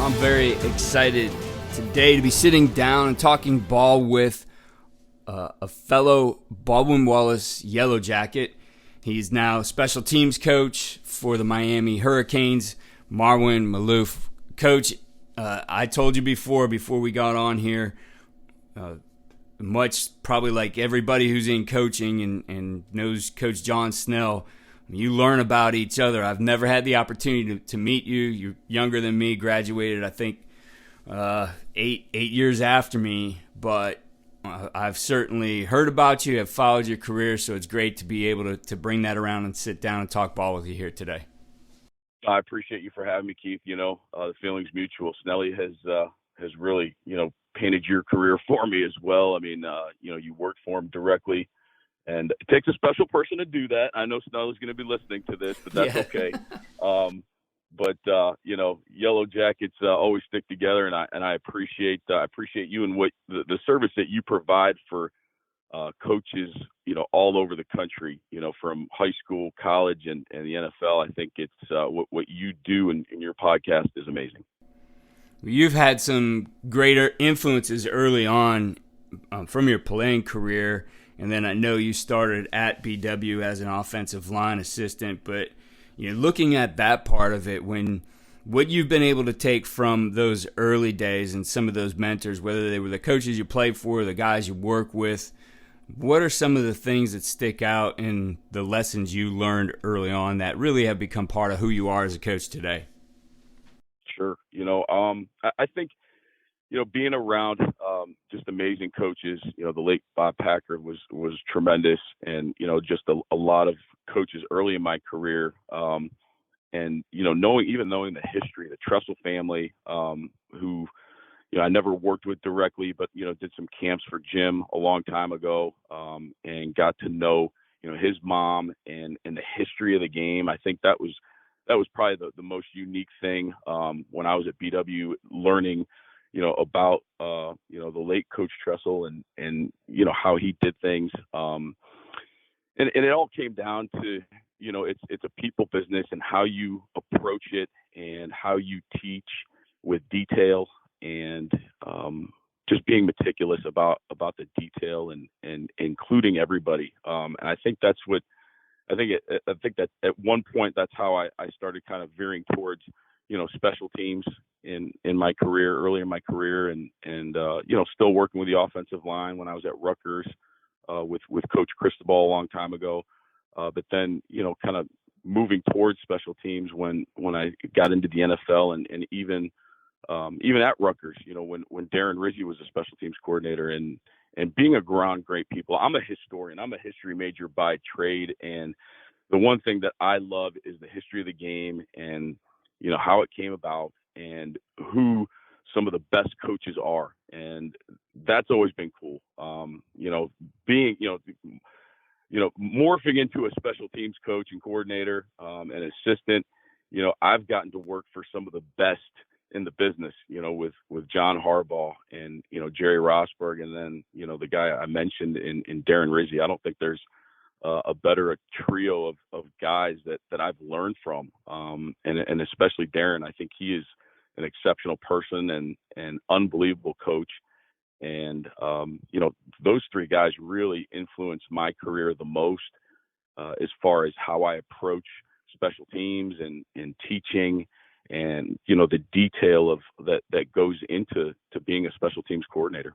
I'm very excited today to be sitting down and talking ball with a fellow Baldwin Wallace Yellow Jacket. He's now special teams coach for the Miami Hurricanes, Marwan Maalouf. Coach, I told you before we got on here, much probably like everybody who's in coaching and knows Coach John Snell, you learn about each other. I've never had the opportunity to meet you. You're younger than me, graduated, I think, 8 years after me. But I've certainly heard about you, have followed your career, so it's great to be able to bring that around and sit down and talk ball with you here today. I appreciate you for having me, Keith. The feeling's mutual. Snelly has really, painted your career for me as well. I mean, you worked for him directly. And it takes a special person to do that. I know Snell's going to be listening to this, but that's okay. But Yellow Jackets always stick together, and I appreciate you and what the service that you provide for coaches, all over the country, from high school, college, and the NFL. I think it's what you do in your podcast is amazing. You've had some greater influences early on from your playing career. And then I know you started at BW as an offensive line assistant, but looking at that part of it, what you've been able to take from those early days and some of those mentors, whether they were the coaches you played for, the guys you work with, what are some of the things that stick out in the lessons you learned early on that really have become part of who you are as a coach today? Sure. I think, being around just amazing coaches, the late Bob Packer was tremendous, and just a lot of coaches early in my career, and knowing the history, the Tressel family, who I never worked with directly, but did some camps for Jim a long time ago, and got to know his mom and the history of the game. I think that was probably the most unique thing when I was at BW, learning about the late Coach Tressel and how he did things. And it all came down to, it's a people business, and how you approach it and how you teach with detail, and just being meticulous about the detail and including everybody. And I think that's what, I think that at one point, that's how I started kind of veering towards, special teams in my career, early in my career, and still working with the offensive line when I was at Rutgers with Coach Cristobal a long time ago. But then, kind of moving towards special teams when I got into the NFL, and even at Rutgers, when Darren Rizzi was a special teams coordinator, and being around great people. I'm a historian. I'm a history major by trade, and the one thing that I love is the history of the game, and how it came about, and who some of the best coaches are. And that's always been cool. Being, morphing into a special teams coach and coordinator, and assistant, I've gotten to work for some of the best in the business, with John Harbaugh and, Jerry Rosberg, and then, the guy I mentioned in Darren Rizzi. I don't think there's a better trio of guys that I've learned from, and especially Darren. I think he is an exceptional person and unbelievable coach. And, those three guys really influenced my career the most, as far as how I approach special teams and teaching, and, the detail of that goes into being a special teams coordinator.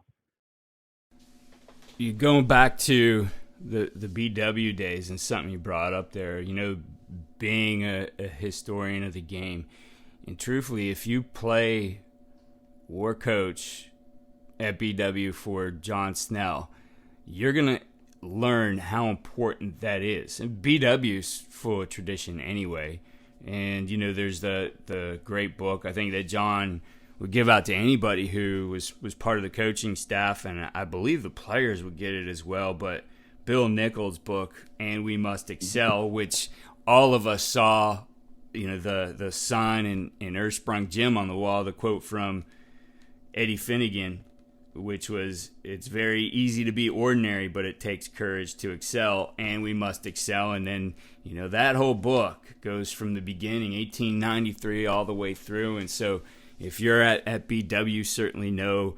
You going back to the BW days, and something you brought up there, being a historian of the game. And truthfully, if you play or coach at BW for John Snell, you're going to learn how important that is. And BW's full of tradition anyway. And, there's the great book, I think, that John would give out to anybody who was part of the coaching staff, and I believe the players would get it as well, but Bill Nichols' book, And We Must Excel, which all of us saw, the sign in Earthsprung Gym on the wall, the quote from Eddie Finnegan, which was, it's very easy to be ordinary, but it takes courage to excel, and we must excel. And then, that whole book goes from the beginning, 1893, all the way through. And so, if you're at BW, certainly know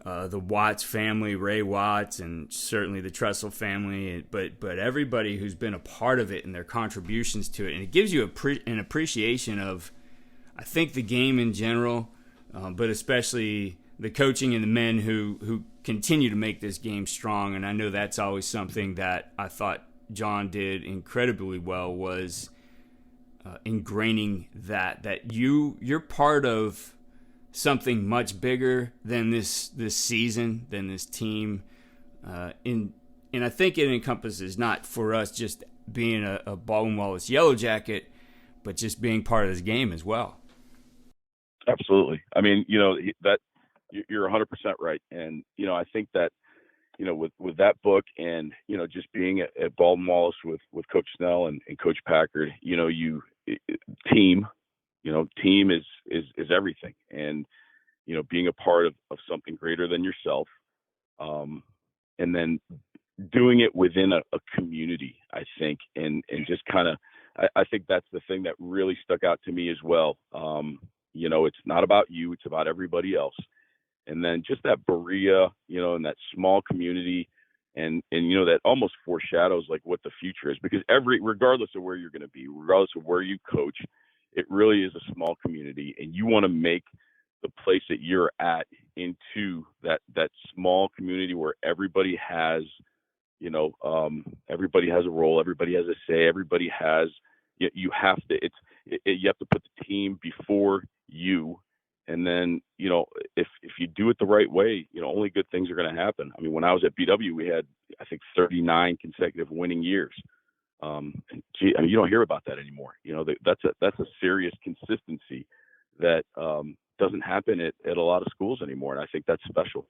the Watts family, Ray Watts, and certainly the Tressel family, but everybody who's been a part of it and their contributions to it. And it gives you an appreciation of, I think, the game in general, but especially the coaching and the men who continue to make this game strong. And I know that's always something that I thought John did incredibly well, was ingraining that you're part of something much bigger than this season, than this team. And I think it encompasses not for us just being a Baldwin Wallace Yellow Jacket, but just being part of this game as well. Absolutely. I mean, that you're 100% right. And, I think that, with that book and, just being at Baldwin Wallace with Coach Snell and Coach Packard, team is everything. And, being a part of something greater than yourself, and then doing it within a community, I think, and just kind of, I think that's the thing that really stuck out to me as well. It's not about you, it's about everybody else. And then just that Berea, and that small community, and that almost foreshadows like what the future is, because regardless of where you're going to be, regardless of where you coach, it really is a small community, and you want to make the place that you're at into that small community where everybody has, everybody has a role, everybody has a say, everybody has, you have to put the team before you. And then, if you do it the right way, only good things are going to happen. I mean, when I was at BW, we had, I think, 39 consecutive winning years. You don't hear about that anymore. That's a serious consistency that doesn't happen at a lot of schools anymore. And I think that's special.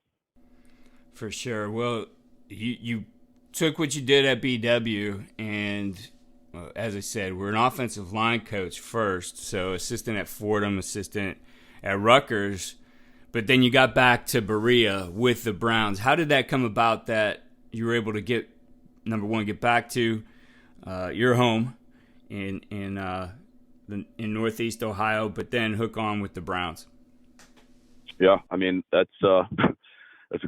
For sure. Well, you took what you did at BW, and as I said, we're an offensive line coach first. So assistant at Fordham, assistant at Rutgers, but then you got back to Berea with the Browns. How did that come about that you were able to get back to your home in Northeast Ohio, but then hook on with the Browns? Yeah, I mean, that's a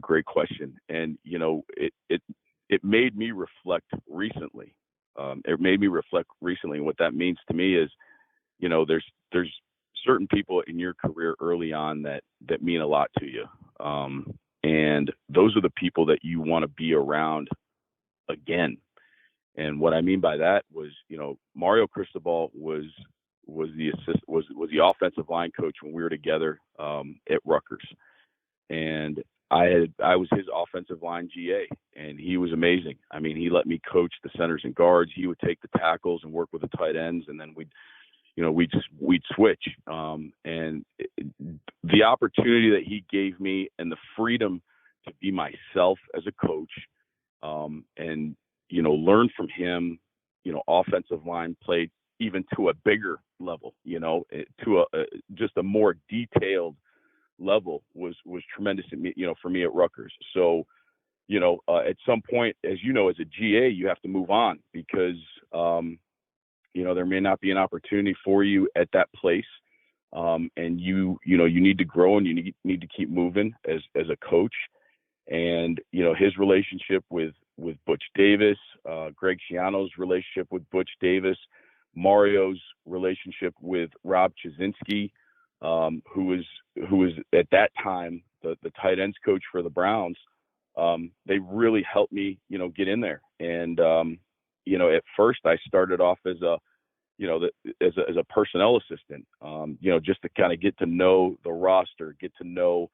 great question, and it made me reflect recently. And what that means to me is, there's certain people in your career early on that mean a lot to you. And those are the people that you want to be around again. And what I mean by that was, Mario Cristobal was the offensive line coach when we were together at Rutgers. And I was his offensive line GA, and he was amazing. I mean, he let me coach the centers and guards. He would take the tackles and work with the tight ends, and then we'd switch. And the opportunity that he gave me and the freedom to be myself as a coach, and, learn from him, offensive line play even to a bigger level, to just a more detailed level was tremendous for me at Rutgers. So, at some point, as as a GA, you have to move on because, there may not be an opportunity for you at that place. And you need to grow, and you need to keep moving as a coach. And, his relationship with Butch Davis, Greg Schiano's relationship with Butch Davis, Mario's relationship with Rob Chazinski, who was at that time the tight ends coach for the Browns. They really helped me, get in there. And, at first I started off as a personnel assistant, just to kind of get to know the roster, get to know,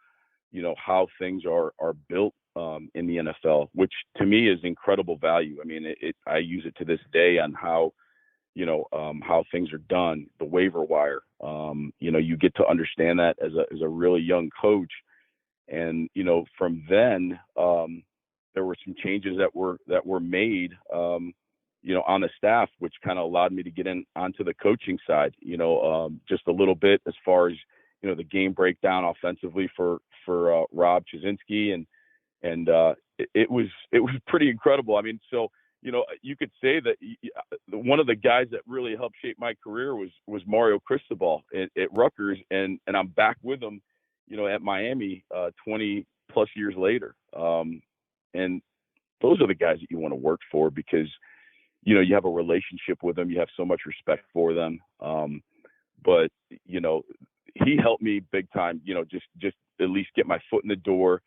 how things are built in the NFL, which to me is incredible value. I mean, I use it to this day on how things are done, the waiver wire. You get to understand that as a really young coach. And, from then, there were some changes that were made, on the staff, which kind of allowed me to get onto the coaching side, just a little bit as far as, the game breakdown offensively for Rob Chazinski. And it was pretty incredible. I mean, so, you could say that one of the guys that really helped shape my career was Mario Cristobal at Rutgers, and I'm back with him, at Miami 20 plus years later. And those are the guys that you want to work for because, you have a relationship with them, you have so much respect for them. But he helped me big time, just at least get my foot in the door.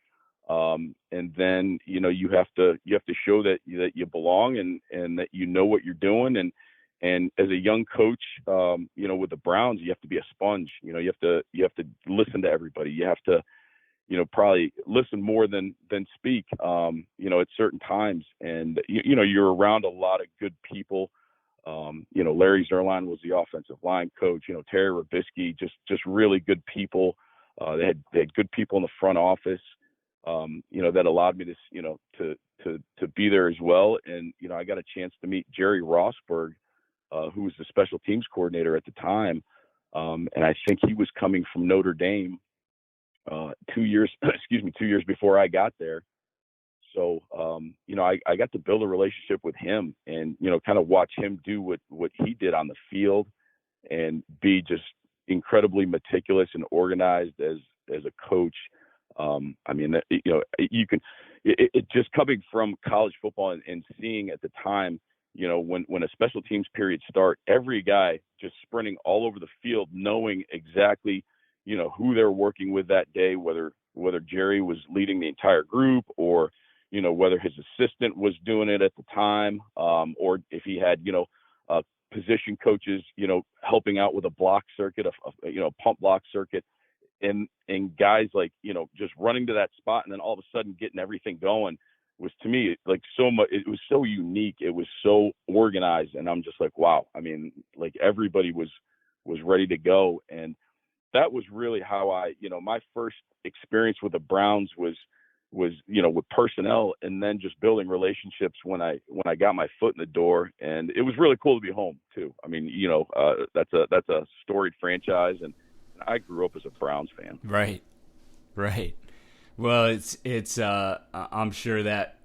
And then, you have to show that you belong and that what you're doing. And as a young coach, with the Browns, you have to be a sponge. You have to listen to everybody. You have to, probably listen more than speak, at certain times. And, you're around a lot of good people. Larry Zerline was the offensive line coach, Terry Rabisky, just really good people. They had good people in the front office, that allowed me to be there as well. And, I got a chance to meet Jerry Rossberg, who was the special teams coordinator at the time. And I think he was coming from Notre Dame, 2 years before I got there. So, I got to build a relationship with him and, kind of watch him do what he did on the field and be just incredibly meticulous and organized as a coach. It just coming from college football and seeing at the time, when a special teams period start, every guy just sprinting all over the field, knowing exactly, who they're working with that day, whether Jerry was leading the entire group or, whether his assistant was doing it at the time, or if he had, position coaches, helping out with a block circuit, a pump block circuit, and guys like, just running to that spot and then all of a sudden getting everything going was, to me, like so much. It was so unique. It was so organized, and I'm just like, wow. I mean, like everybody was ready to go, and that was really how I, my first experience with the Browns was, with personnel, and then just building relationships when I got my foot in the door. And it was really cool to be home too. I mean, that's a storied franchise, and I grew up as a Browns fan. Right. Well, it's I'm sure that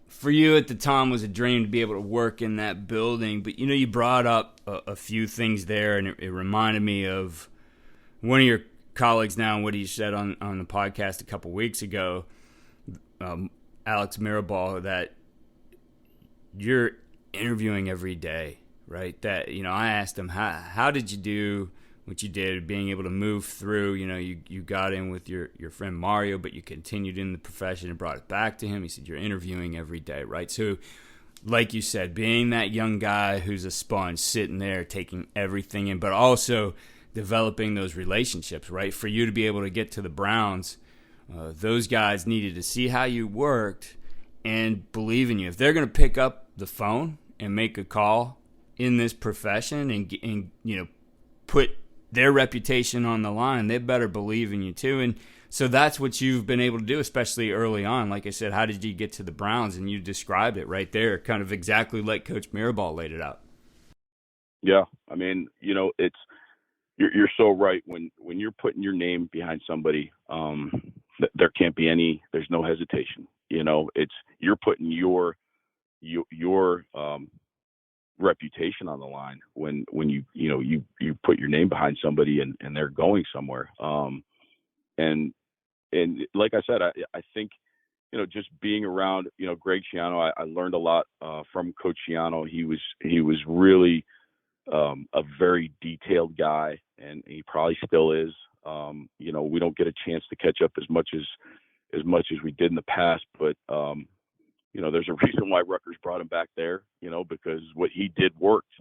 for you at the time was a dream to be able to work in that building. But you brought up a few things there, and it reminded me of one of your colleagues now and what he said on the podcast a couple weeks ago, Alex Mirabal, that you're interviewing every day, right? That, I asked him, how did you do what you did, being able to move through, you got in with your friend Mario, but you continued in the profession and brought it back to him. He said, you're interviewing every day, right? So like you said, being that young guy who's a sponge, sitting there, taking everything in, but also developing those relationships, right? For you to be able to get to the Browns, those guys needed to see how you worked and believe in you. If they're going to pick up the phone and make a call in this profession and put their reputation on the line, they better believe in you too. And so that's what you've been able to do, especially early on. Like I said, how did you get to the Browns? And you described it right there, kind of exactly like Coach Mirabal laid it out. Yeah, I mean, it's you're so right. When you're putting your name behind somebody, there can't be there's no hesitation. It's you're putting your reputation on the line when you put your name behind somebody and they're going somewhere. And like I said, I think just being around Greg Schiano, I learned a lot from Coach Schiano. He was really a very detailed guy, and he probably still is. We don't get a chance to catch up as much as we did in the past, but there's a reason why Rutgers brought him back there, because what he did worked.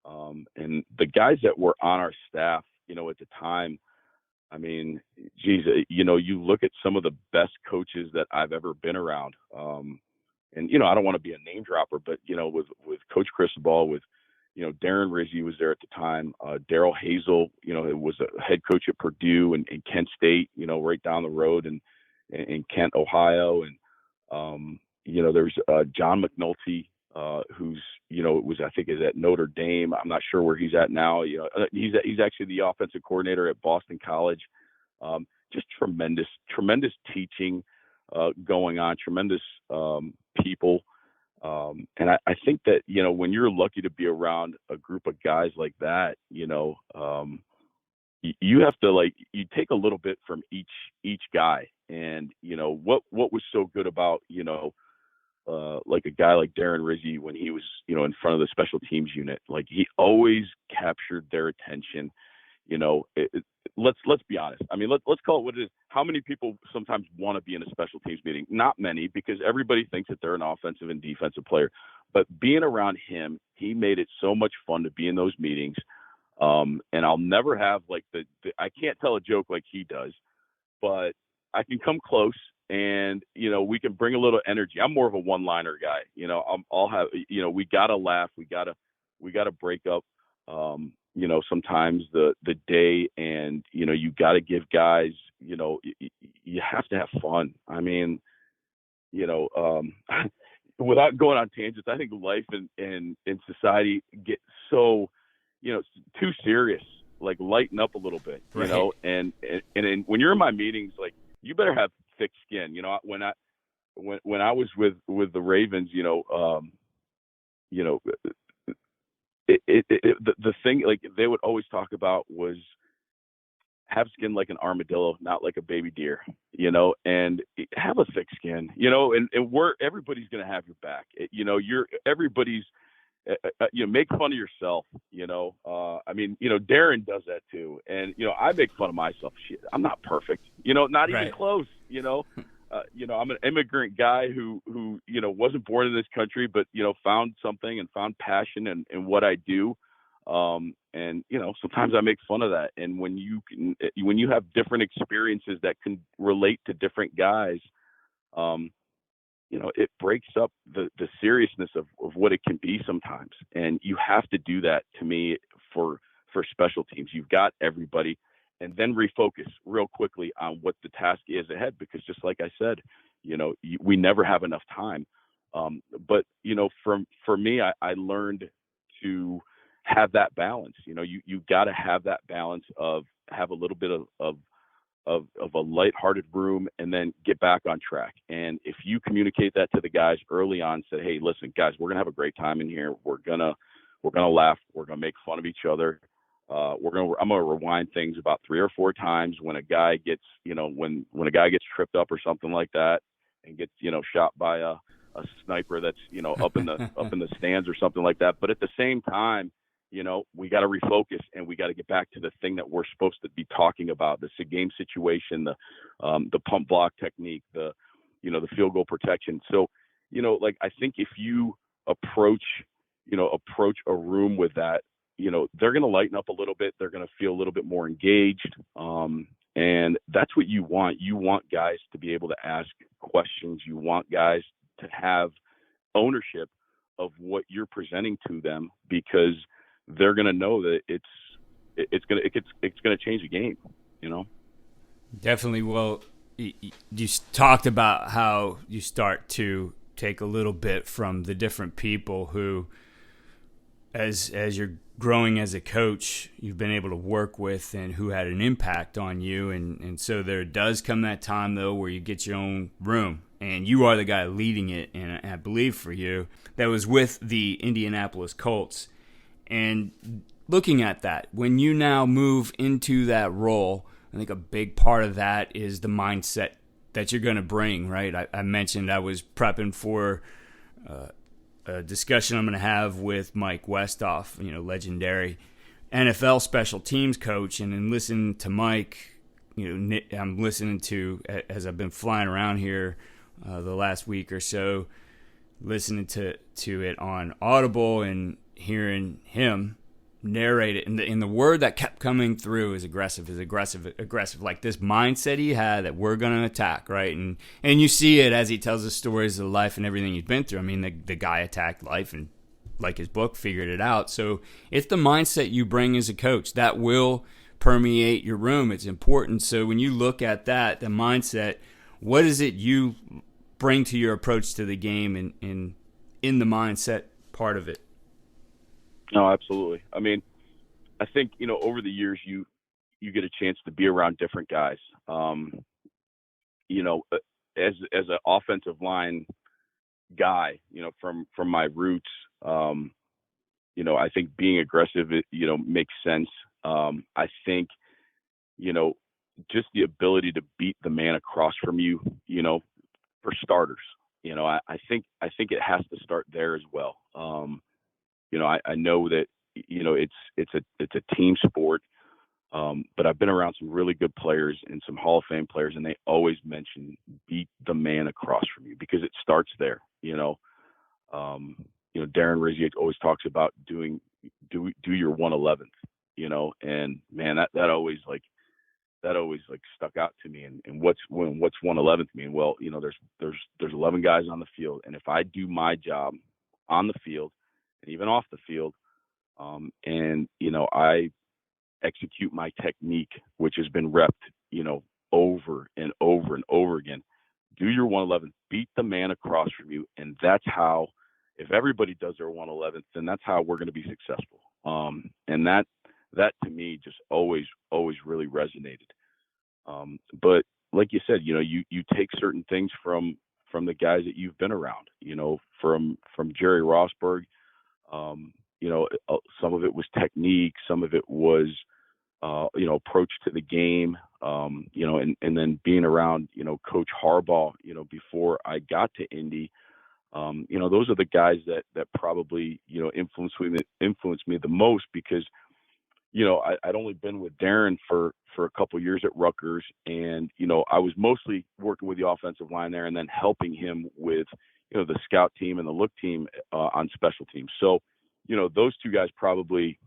And the guys that were on our staff, at the time, I mean, geez, you look at some of the best coaches that I've ever been around. And, I don't want to be a name dropper, but, with Coach Cristobal, with, Darren Rizzi was there at the time. Darrell Hazel, was a head coach at Purdue and Kent State, right down the road in Kent, Ohio. And, there's John McNulty, who's, I think is at Notre Dame. I'm not sure where he's at now. He's actually the offensive coordinator at Boston College. Just tremendous teaching going on, tremendous people. And I think that, when you're lucky to be around a group of guys like that, you have to, like, you take a little bit from each guy. And, what was so good about, like a guy like Darren Rizzi when he was, in front of the special teams unit, like he always captured their attention. Let's be honest. I mean, let's call it what it is. How many people sometimes want to be in a special teams meeting? Not many, because everybody thinks that they're an offensive and defensive player. But being around him, he made it so much fun to be in those meetings. And I'll never have like I can't tell a joke like he does, but I can come close, and we can bring a little energy. I'm more of a one-liner guy. I'll have we gotta laugh, we gotta break up. Sometimes the day, and you got to give guys, you have to have fun. I mean, without going on tangents, I think life in society gets so, too serious. Like, lighten up a little bit, Right. and when you're in my meetings, like, you better have thick skin. When I was with the Ravens, the thing, like, they would always talk about was have skin like an armadillo, not like a baby deer, and have a thick skin, and everybody's going to have your back. Everybody's, make fun of yourself, I mean, Darren does that too. And, I make fun of myself. Shit, I'm not perfect, not even Right. close, I'm an immigrant guy who, wasn't born in this country, but, found something and found passion in what I do. And, sometimes I make fun of that. And when you have different experiences that can relate to different guys, it breaks up the seriousness of what it can be sometimes. And you have to do that, to me, for special teams. You've got everybody, and then refocus real quickly on what the task is ahead, because just like I said, we never have enough time. But, for me, I learned to have that balance. You got to have that balance of have a little bit of a lighthearted room, and then get back on track. And if you communicate that to the guys early on, say, hey, listen, guys, we're gonna have a great time in here. We're gonna laugh. We're gonna make fun of each other. I'm gonna rewind things about 3 or 4 times when a guy gets, when a guy gets tripped up or something like that, and gets, shot by a sniper that's, up in the stands or something like that. But at the same time, we got to refocus, and we got to get back to the thing that we're supposed to be talking about: the game situation, the pump block technique, the field goal protection. So, like, I think if you approach a room with that, they're going to lighten up a little bit. They're going to feel a little bit more engaged. And that's what you want. You want guys to be able to ask questions. You want guys to have ownership of what you're presenting to them, because they're going to know that it's going to change the game, Definitely. Well, you talked about how you start to take a little bit from the different people who, as you're growing as a coach, you've been able to work with, and who had an impact on you. And so there does come that time, though, where you get your own room, and you are the guy leading it. And I believe for you, that was with the Indianapolis Colts. And looking at that, when you now move into that role, I think a big part of that is the mindset that you're going to bring, right? I mentioned I was prepping for a discussion I'm going to have with Mike Westhoff, legendary NFL special teams coach. And in listening to Mike, I'm listening to, as I've been flying around here the last week or so, listening to it on Audible and hearing him narrate it, and the word that kept coming through is aggressive. Like this mindset he had that we're going to attack, right? And you see it as he tells the stories of life and everything he's been through. I mean, the guy attacked life, and like his book, figured it out. So it's the mindset you bring as a coach that will permeate your room. It's important. So when you look at that, the mindset, what is it you bring to your approach to the game, and in the mindset part of it? No, absolutely. I mean, I think, over the years, you get a chance to be around different guys. As an offensive line guy, from my roots. I think being aggressive, makes sense. I think, just the ability to beat the man across from you, for starters, I think it has to start there as well. I know that, it's a team sport. But I've been around some really good players and some Hall of Fame players, and they always mention beat the man across from you, because it starts there. Darren Rizzi always talks about do your 111th, and man, that always stuck out to me. And what's 111th mean? Well, there's 11 guys on the field, and if I do my job on the field and even off the field, and I execute my technique, which has been repped, over and over and over again. Do your 111th, beat the man across from you, and that's how. If everybody does their 111th, then that's how we're going to be successful. And that to me just always really resonated. But like you said, you take certain things from the guys that you've been around. From Jerry Rossberg. Some of it was technique, some of it was approach to the game, and then being around, Coach Harbaugh, before I got to Indy, those are the guys that probably, influenced me the most, because, I'd only been with Darren for a couple of years at Rutgers, and, I was mostly working with the offensive line there, and then helping him with, the scout team and the look team on special teams. So, those two guys probably,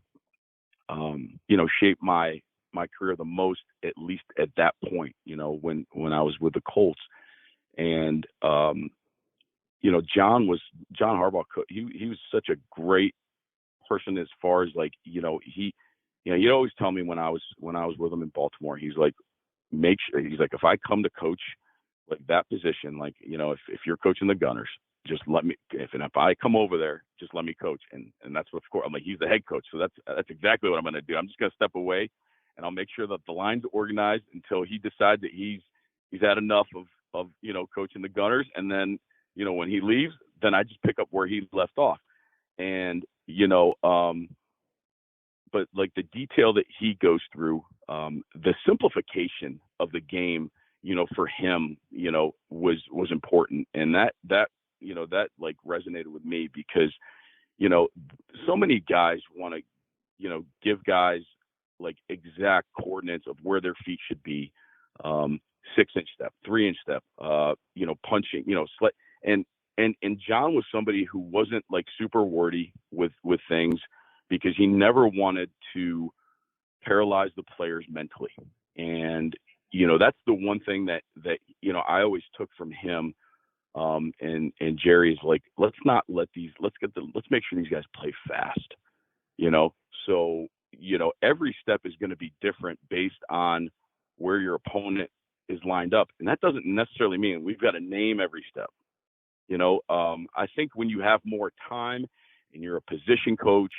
shaped my career the most, at least at that point, when I was with the Colts. And, John Harbaugh, he was such a great person, as far as he'd always tell me when I was with him in Baltimore, he's like, if I come to coach like that position, if you're coaching the Gunners, just let me, if I come over there, just let me coach. And that's what, of course, I'm like, he's the head coach. So that's exactly what I'm going to do. I'm just going to step away, and I'll make sure that the line's organized until he decides that he's had enough of coaching the Gunners. And then, when he leaves, then I just pick up where he left off. And, but like the detail that he goes through, the simplification of the game, for him, was important. And that like resonated with me, because, so many guys want to, give guys like exact coordinates of where their feet should be, 6-inch step, 3-inch step, punching, and John was somebody who wasn't like super wordy with things, because he never wanted to paralyze the players mentally. And, that's the one thing that I always took from him. And Jerry is like, let's make sure these guys play fast, so, every step is going to be different based on where your opponent is lined up. And that doesn't necessarily mean we've got to name every step. I think when you have more time and you're a position coach,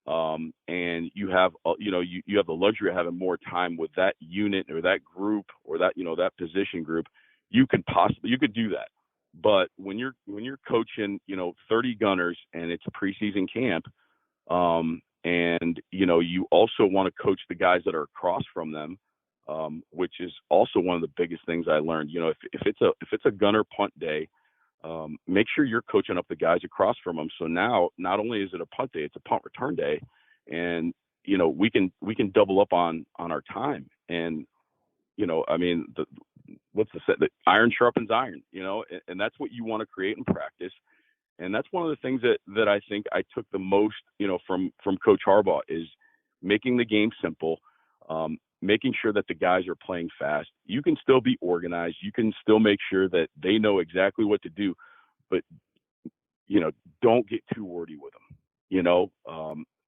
and you have, you have the luxury of having more time with that unit or that group or that, that position group, you could do that. But when you're coaching, 30 Gunners and it's a preseason camp, and, you also want to coach the guys that are across from them, which is also one of the biggest things I learned. If it's a Gunner punt day, make sure you're coaching up the guys across from them. So now not only is it a punt day, it's a punt return day, and we can double up on our time. And the iron sharpens iron, and that's what you want to create in practice. And that's one of the things that I think I took the most, from Coach Harbaugh, is making the game simple, making sure that the guys are playing fast. You can still be organized. You can still make sure that they know exactly what to do, but, don't get too wordy with them.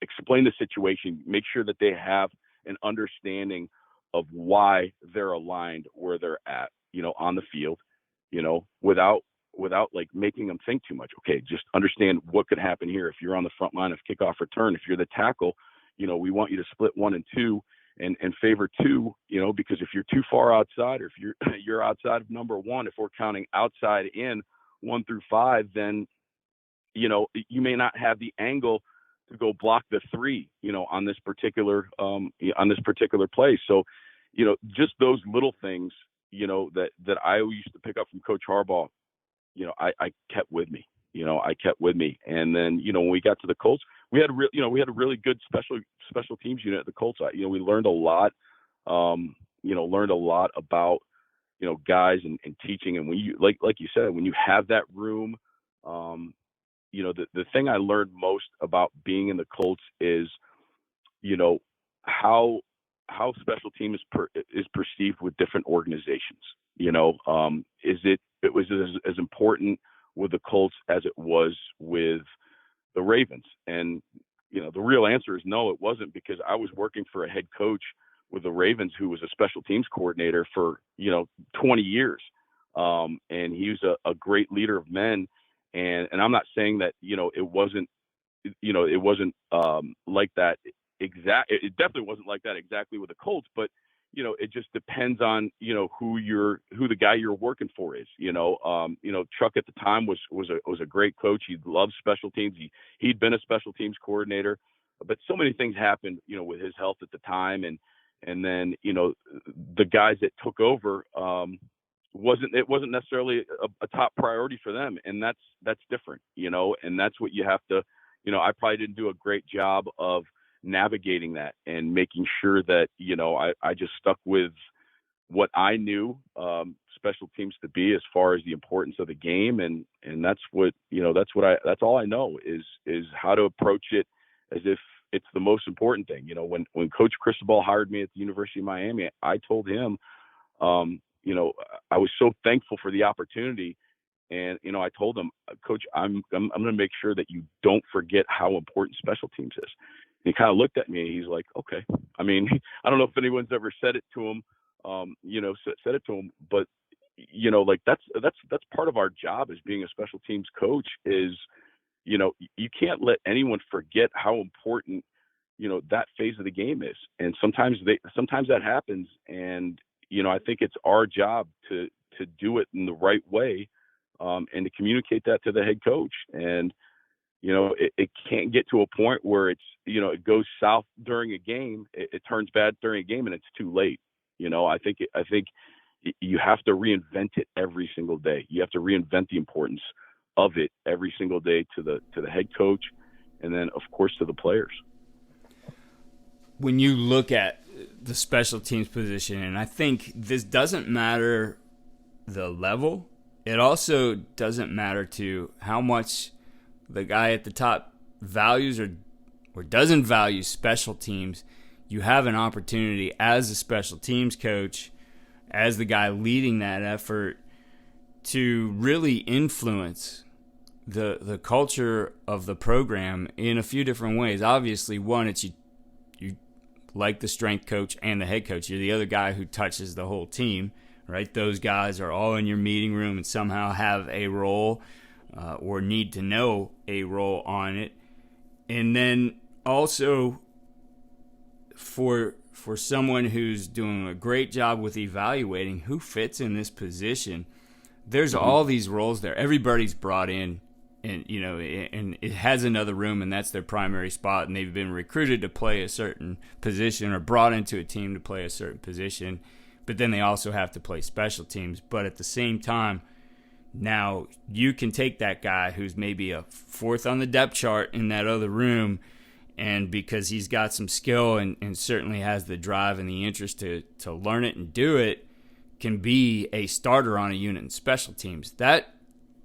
Explain the situation, make sure that they have an understanding of why they're aligned where they're at, on the field, without like making them think too much. Okay, just understand what could happen here. If you're on the front line of kickoff return, if you're the tackle, we want you to split 1 and 2 and favor 2, because if you're too far outside, or if you're outside of number 1, if we're counting outside in 1 through 5, then, you may not have the angle to go block the 3, on this particular play. So, just those little things, that I always used to pick up from Coach Harbaugh, I kept with me. And then, when we got to the Colts, we had a really good special teams unit at the Colts. We learned a lot, about, guys and teaching. And when you, like you said, when you have that room, the thing I learned most about being in the Colts is, how special team is perceived with different organizations. It was as important with the Colts as it was with the Ravens? And, the real answer is no, it wasn't, because I was working for a head coach with the Ravens who was a special teams coordinator for, 20 years. And he was a great leader of men. And I'm not saying that, it wasn't like that it definitely wasn't like that exactly with the Colts, but, it just depends on, who the guy you're working for is. Chuck at the time was a great coach. He loved special teams. He'd been a special teams coordinator, but so many things happened, with his health at the time. And then, the guys that took over, it wasn't necessarily a top priority for them. And that's different, and that's what you have to, I probably didn't do a great job of navigating that and making sure that, I just stuck with what I knew special teams to be as far as the importance of the game. And that's that's all I know is how to approach it as if it's the most important thing. When Coach Cristobal hired me at the University of Miami, I told him, I was so thankful for the opportunity. And, I told him, Coach, I'm going to make sure that you don't forget how important special teams is. And he kind of looked at me and he's like, okay. I mean, I don't know if anyone's ever said it to him, but, that's part of our job as being a special teams coach is, you can't let anyone forget how important, that phase of the game is. And sometimes that happens. And, I think it's our job to do it in the right way. And to communicate that to the head coach. And, it can't get to a point where it's, it goes south during a game. It turns bad during a game and it's too late. I think you have to reinvent it every single day. You have to reinvent the importance of it every single day to the head coach. And then of course to the players. When you look at the special teams position, and I think this doesn't matter the level, it also doesn't matter to how much the guy at the top values or doesn't value special teams. You have an opportunity as a special teams coach, as the guy leading that effort, to really influence the culture of the program in a few different ways. Obviously, one, it's you like the strength coach and the head coach. You're the other guy who touches the whole team. Right, those guys are all in your meeting room and somehow have a role or need to know a role on it. And then also for someone who's doing a great job with evaluating who fits in this position, there's all these roles there. Everybody's brought in, and and it has another room, and that's their primary spot, and they've been recruited to play a certain position or brought into a team to play a certain position. But then they also have to play special teams. But at the same time, now you can take that guy who's maybe a fourth on the depth chart in that other room, and because he's got some skill and certainly has the drive and the interest to learn it and do it, can be a starter on a unit in special teams. That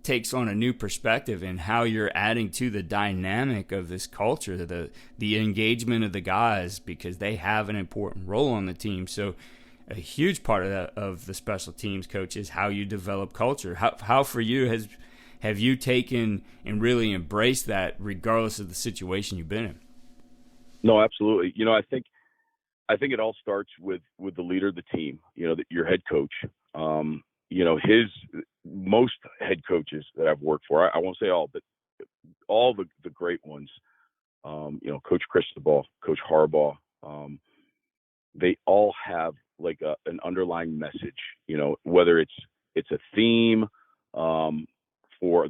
takes on a new perspective in how you're adding to the dynamic of this culture, the engagement of the guys, because they have an important role on the team. So a huge part of the special teams coach is how you develop culture. How for you have you taken and really embraced that regardless of the situation you've been in? No, absolutely. I think it all starts with the leader of the team, your head coach. Most head coaches that I've worked for, I won't say all, but all the great ones, Coach Cristobal, Coach Harbaugh, they all have like an underlying message, whether it's a theme for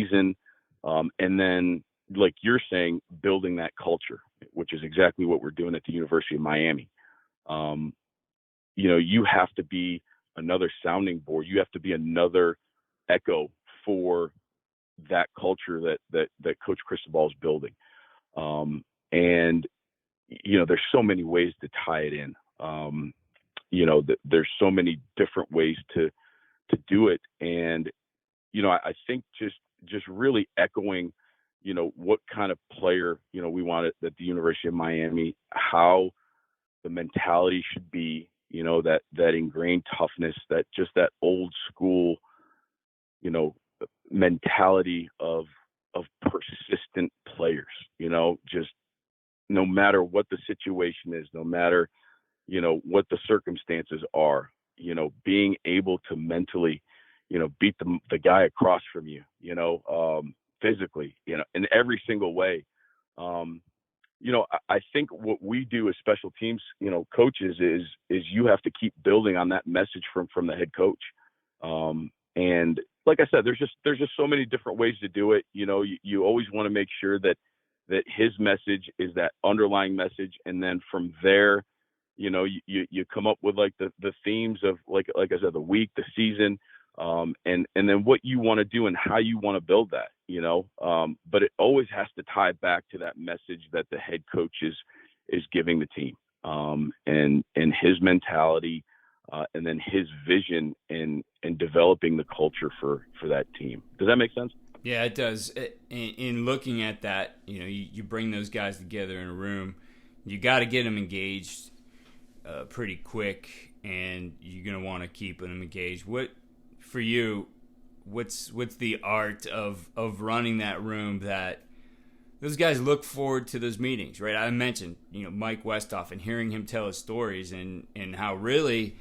season, and then, like you're saying, building that culture, which is exactly what we're doing at the University of Miami. You have to be another sounding board. You have to be another echo for that culture that Coach Cristobal is building. And there's so many ways to tie it in. There's so many different ways to do it. And, I think just really echoing, what kind of player, we want at the University of Miami, how the mentality should be, that ingrained toughness, that old school, mentality of persistent players, just no matter what the situation is, no matter, what the circumstances are, being able to mentally, beat the guy across from you, physically, in every single way. I think what we do as special teams, coaches is you have to keep building on that message from the head coach. And like I said, there's just so many different ways to do it. You always want to make sure that his message is that underlying message. And then from there, you come up with like the themes of like I said, the week, the season, and then what you want to do and how you want to build that, but it always has to tie back to that message that the head coach is giving the team, and his mentality, and then his vision in developing the culture for that team. Does that make sense? Yeah, it does. In looking at that, you bring those guys together in a room, you got to get them engaged pretty quick, and you're going to want to keep them engaged. What, for you, what's the art of running that room that those guys look forward to those meetings, right? I mentioned, Mike Westhoff and hearing him tell his stories and how really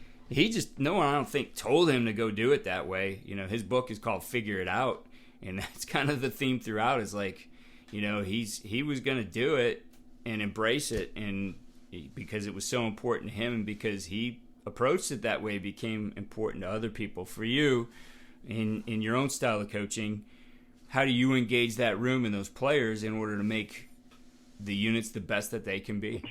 no one, I don't think, told him to go do it that way. His book is called Figure It Out, and that's kind of the theme throughout is like, he was going to do it and embrace it, and because it was so important to him and because he approached it that way, it became important to other people. For you, in your own style of coaching, how do you engage that room and those players in order to make the units the best that they can be?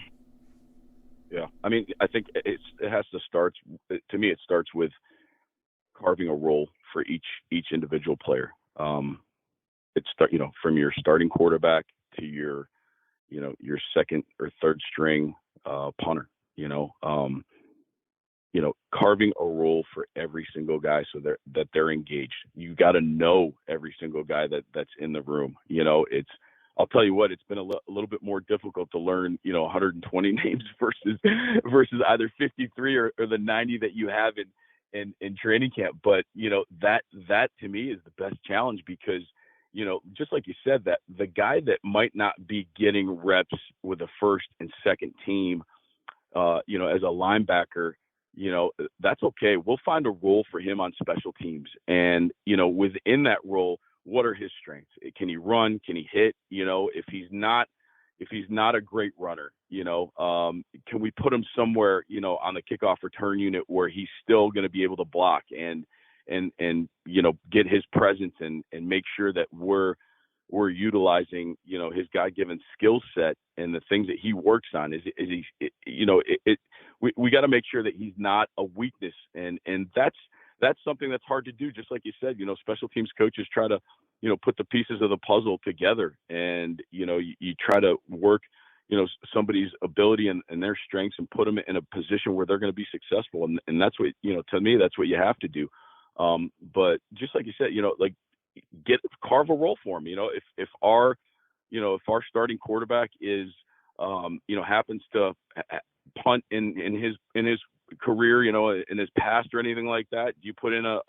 Yeah, I mean, I think it has to start. To me, it starts with carving a role for each individual player. From your starting quarterback to your second or third string punter. Carving a role for every single guy so that they're engaged. You got to know every single guy that's in the room. I'll tell you what, it's been a little bit more difficult to learn, 120 names versus either 53 or the 90 that you have in training camp. But, that to me is the best challenge because, just like you said, that the guy that might not be getting reps with the first and second team, as a linebacker, that's okay. We'll find a role for him on special teams. And, within that role, what are his strengths? Can he run? Can he hit? If he's not a great runner, can we put him somewhere, on the kickoff return unit where he's still going to be able to block and get his presence and make sure that we're utilizing, his God-given skill set and the things that he works on. We got to make sure that he's not a weakness. And that's something that's hard to do. Just like you said, special teams coaches try to, put the pieces of the puzzle together and, you try to work, somebody's ability and their strengths and put them in a position where they're going to be successful. And that's what, to me, that's what you have to do. But just like you said, carve a role for him. If our starting quarterback is, happens to punt in his career, in his past or anything like that, do you put in a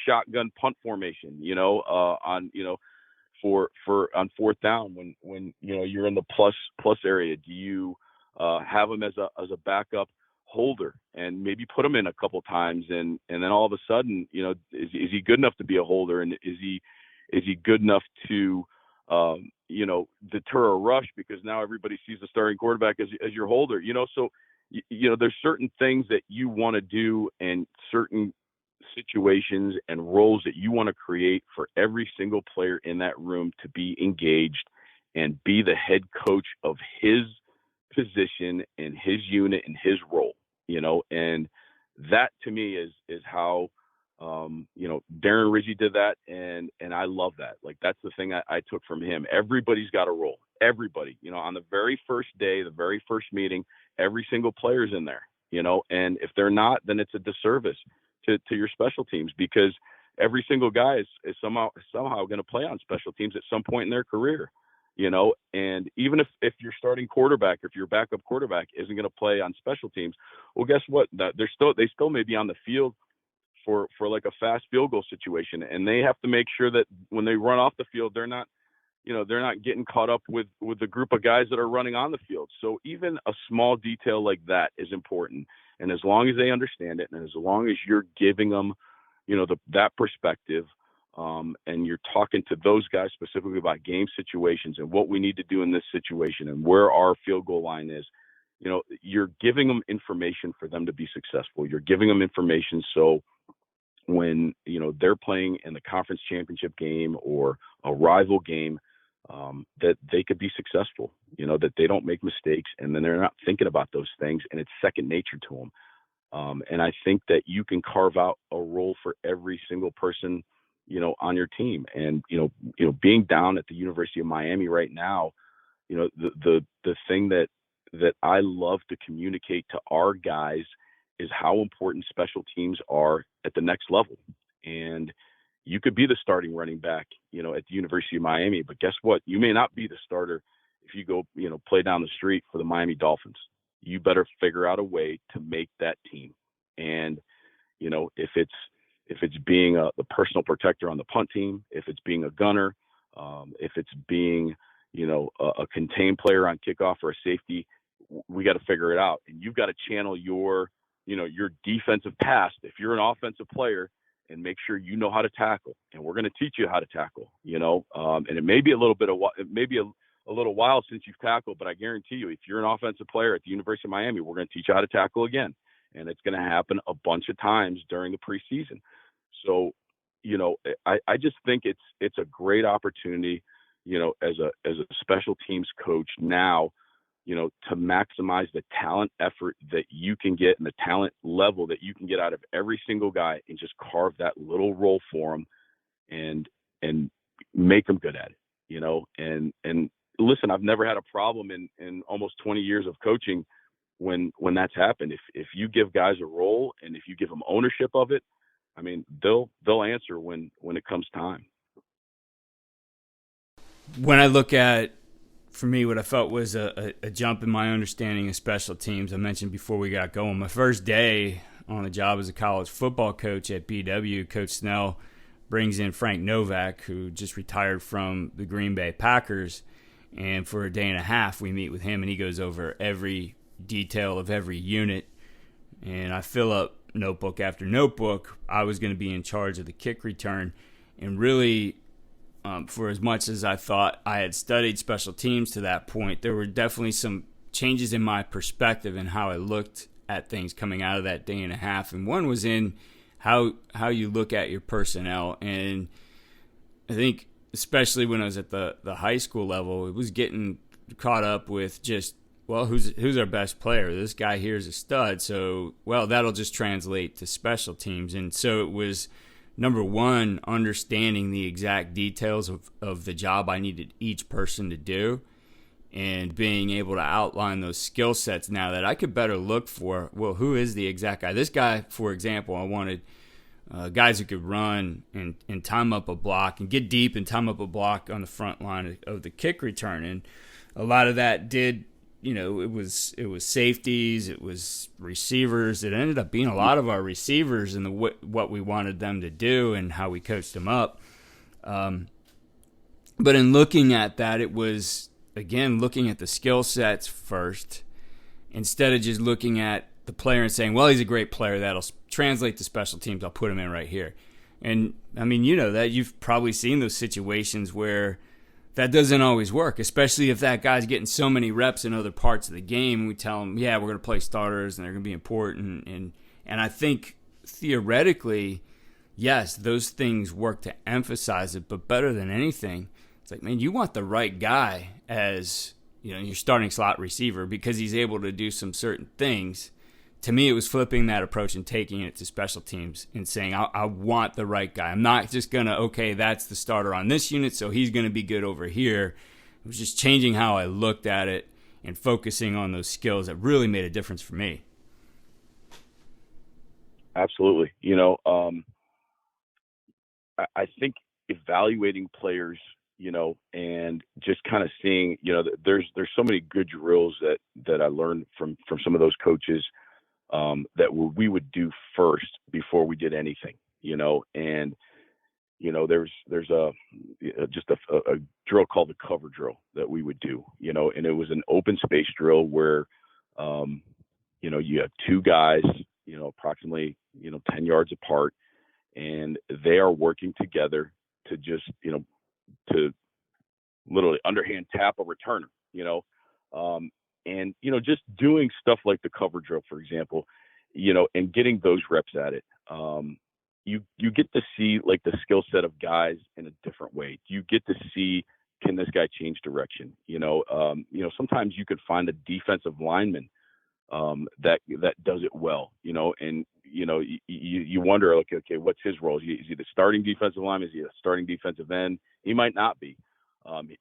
shotgun punt formation, on fourth down when you're in the plus area? Do you have him as a backup holder and maybe put him in a couple times and then all of a sudden, is he good enough to be a holder, and is he good enough to deter a rush because now everybody sees the starting quarterback as your holder, so there's certain things that you want to do and certain situations and roles that you want to create for every single player in that room to be engaged and be the head coach of his position and his unit and his role, and that to me is how, Darren Rizzi did that. And I love that. Like, that's the thing I took from him. Everybody's got a role. Everybody, on the very first day, the very first meeting, every single player's in there, and if they're not, then it's a disservice to your special teams, because every single guy is somehow going to play on special teams at some point in their career, and even if your starting quarterback, if your backup quarterback isn't going to play on special teams, well, guess what? They still may be on the field for like a fast field goal situation, and they have to make sure that when they run off the field, they're not getting caught up with the group of guys that are running on the field. So even a small detail like that is important. And as long as they understand it, and as long as you're giving them, that perspective, and you're talking to those guys specifically about game situations and what we need to do in this situation and where our field goal line is, you're giving them information for them to be successful. You're giving them information so when, they're playing in the conference championship game or a rival game, that they could be successful, that they don't make mistakes, and then they're not thinking about those things, and it's second nature to them. And I think that you can carve out a role for every single person, on your team. And, being down at the University of Miami right now, the thing that I love to communicate to our guys is how important special teams are at the next level. And you could be the starting running back, at the University of Miami, but guess what? You may not be the starter if you go, play down the street for the Miami Dolphins. You better figure out a way to make that team. And, if it's being the personal protector on the punt team, if it's being a gunner, if it's being, a contained player on kickoff or a safety, we got to figure it out. And you've got to channel your defensive past if you're an offensive player, and make sure you know how to tackle. And we're going to teach you how to tackle, and it may be a little while since you've tackled, but I guarantee you, if you're an offensive player at the University of Miami, we're going to teach you how to tackle again. And it's going to happen a bunch of times during the preseason. So, I just think it's a great opportunity, as a special teams coach now, to maximize the talent effort that you can get and the talent level that you can get out of every single guy, and just carve that little role for them and make them good at it, and listen, I've never had a problem in almost 20 years of coaching when that's happened. If you give guys a role and if you give them ownership of it, I mean, they'll answer when it comes time. When I look at, for me, what I felt was a jump in my understanding of special teams, I mentioned before we got going, my first day on the job as a college football coach at BW, Coach Snell brings in Frank Novak, who just retired from the Green Bay Packers, and for a day and a half we meet with him, and he goes over every detail of every unit, and I fill up notebook after notebook. I was going to be in charge of the kick return, and really, for as much as I thought I had studied special teams to that point, there were definitely some changes in my perspective and how I looked at things coming out of that day and a half. And one was in how you look at your personnel. And I think especially when I was at the high school level, it was getting caught up with just, well, who's our best player? This guy here is a stud, so, well, that'll just translate to special teams. And so it was, number one, understanding the exact details of the job I needed each person to do, and being able to outline those skill sets now that I could better look for, well, who is the exact guy? This guy, for example, I wanted guys who could run and time up a block and get deep and time up a block on the front line of the kick return. And a lot of that did, it was safeties, it was receivers. It ended up being a lot of our receivers and what we wanted them to do and how we coached them up. But in looking at that, it was, again, looking at the skill sets first, instead of just looking at the player and saying, well, he's a great player, that'll translate to special teams, I'll put him in right here. And, I mean, that you've probably seen those situations where that doesn't always work, especially if that guy's getting so many reps in other parts of the game. We tell him, yeah, we're going to play starters and they're going to be important. And I think theoretically yes, those things work to emphasize it, but better than anything, it's like, man, you want the right guy as, your starting slot receiver because he's able to do some certain things. To me, it was flipping that approach and taking it to special teams and saying, I want the right guy. I'm not just going to, okay, that's the starter on this unit, so he's going to be good over here. It was just changing how I looked at it and focusing on those skills that really made a difference for me. Absolutely. I think evaluating players, and just kind of seeing, there's so many good drills that I learned from some of those coaches that we would do first before we did anything, and there's a drill called the cover drill that we would do, and it was an open space drill where you have two guys, approximately 10 yards apart, and they are working together to just to literally underhand tap a returner, and just doing stuff like the cover drill, for example, and getting those reps at it. You get to see like the skill set of guys in a different way. You get to see, can this guy change direction? Sometimes you could find a defensive lineman that does it well, and you wonder, like, okay, what's his role? Is he the starting defensive lineman? Is he a starting defensive end? He might not be.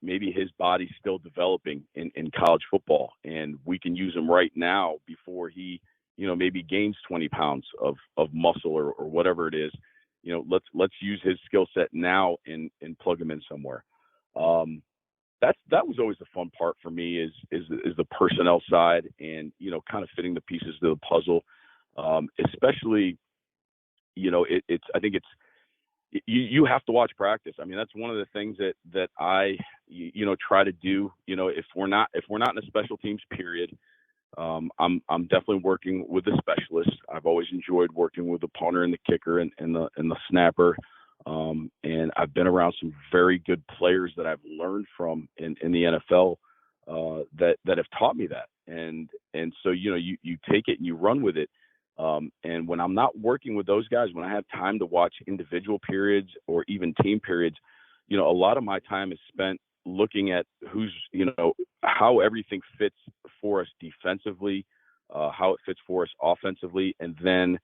Maybe his body's still developing in college football, and we can use him right now before he, maybe gains 20 pounds of muscle or whatever it is. Let's use his skill set now and plug him in somewhere. That was always the fun part for me is the personnel side and, kind of fitting the pieces to the puzzle. Especially, I think you have to watch practice. I mean, that's one of the things that I, try to do, if we're not in a special teams period, I'm definitely working with the specialists. I've always enjoyed working with the punter and the kicker and the snapper. And I've been around some very good players that I've learned from in the NFL, that have taught me that. And so, you take it and you run with it. And when I'm not working with those guys, when I have time to watch individual periods or even team periods, a lot of my time is spent looking at how everything fits for us defensively, how it fits for us offensively. And then,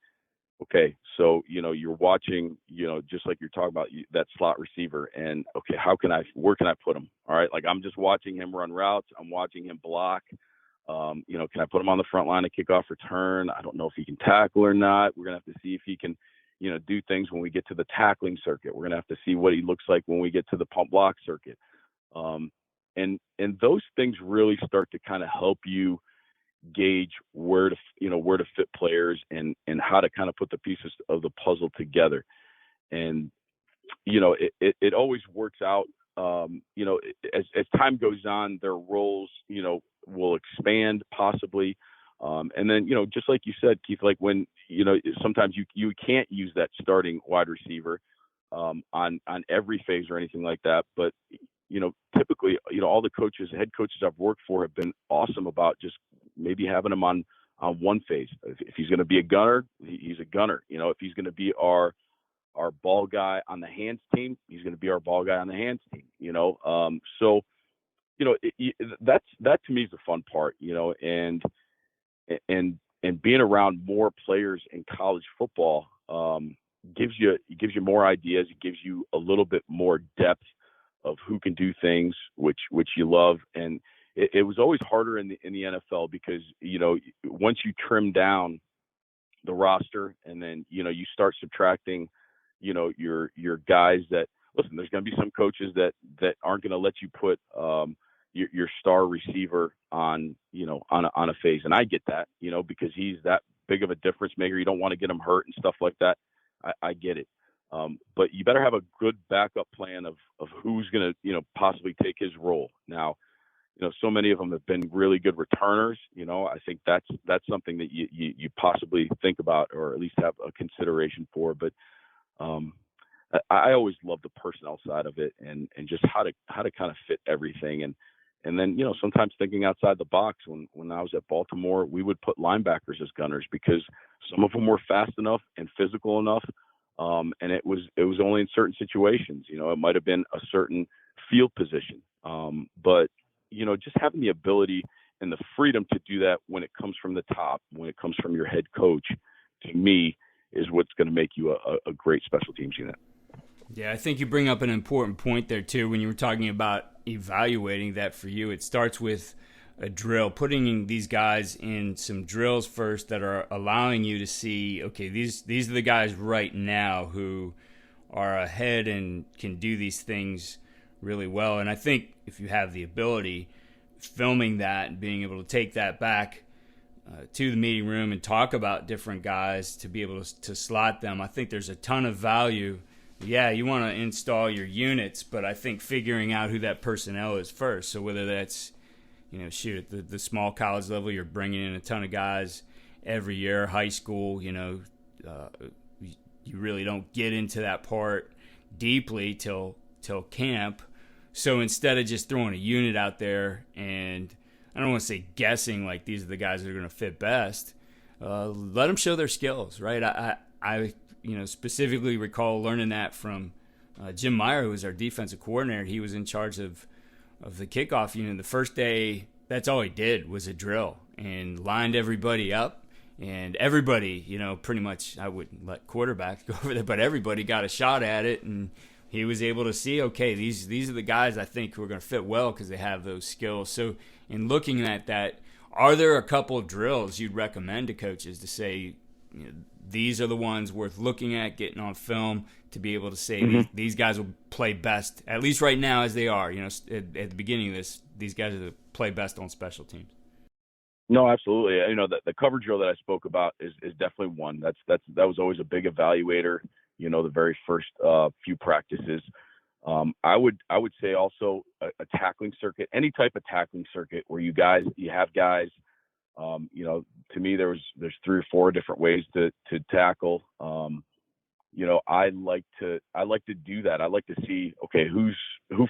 okay, so, you're watching, just like you're talking about that slot receiver, and okay, where can I put him? All right. Like, I'm just watching him run routes. I'm watching him block. Can I put him on the front line to kickoff return? I don't know if he can tackle or not. We're going to have to see if he can, do things when we get to the tackling circuit. We're going to have to see what he looks like when we get to the pump block circuit. And those things really start to kind of help you gauge where to fit players and how to kind of put the pieces of the puzzle together. And, it always works out. As time goes on, their roles, will expand possibly. And then, just like you said, Keith, like when, sometimes you can't use that starting wide receiver on every phase or anything like that. But, typically, all the head coaches I've worked for have been awesome about just maybe having him on one phase. If he's going to be a gunner, he's a gunner. If he's going to be our ball guy on the hands team, he's going to be our ball guy on the hands team. So, that to me is the fun part, and being around more players in college football gives you more ideas. It gives you a little bit more depth of who can do things, which you love. And it was always harder in the NFL because, once you trim down the roster and then, you start subtracting, your guys that, listen, there's going to be some coaches that aren't going to let you put your star receiver on a phase. And I get that, because he's that big of a difference maker. You don't want to get him hurt and stuff like that. I get it. But you better have a good backup plan of who's going to, possibly take his role. Now, so many of them have been really good returners. I think that's something that you possibly think about or at least have a consideration for. But I always love the personnel side of it and just how to kind of fit everything. And then, sometimes thinking outside the box. When I was at Baltimore, we would put linebackers as gunners because some of them were fast enough and physical enough And it was only in certain situations. It might have been a certain field position. But just having the ability and the freedom to do that when it comes from the top, when it comes from your head coach, to me, is what's going to make you a great special teams unit. Yeah, I think you bring up an important point there, too, when you were talking about evaluating that for you. It starts with a drill, putting these guys in some drills first that are allowing you to see, okay, these are the guys right now who are ahead and can do these things really well. And I think if you have the ability, filming that and being able to take that back to the meeting room and talk about different guys to be able to slot them, I think there's a ton of value. Yeah, you want to install your units, but I think figuring out who that personnel is first. So whether that's, at the small college level, you're bringing in a ton of guys every year. High school, you really don't get into that part deeply till camp. So instead of just throwing a unit out there and I don't want to say guessing like these are the guys that are going to fit best, let them show their skills, right? I specifically recall learning that from Jim Meyer, who was our defensive coordinator. He was in charge of the kickoff unit. The first day, that's all he did was a drill and lined everybody up. And everybody, pretty much, I wouldn't let quarterbacks go over there, but everybody got a shot at it. And he was able to see, okay, these are the guys I think who are going to fit well because they have those skills. So in looking at that, are there a couple of drills you'd recommend to coaches to say, these are the ones worth looking at, getting on film to be able to say these guys will play best, at least right now as they are. At the beginning of this, these guys are to play best on special teams. No, absolutely. The cover drill that I spoke about is definitely one. That was always a big evaluator. The very first few practices. I would say also a tackling circuit, any type of tackling circuit where you have guys. To me, there's 3 or 4 different ways to tackle. I like to do that. I like to see, okay, who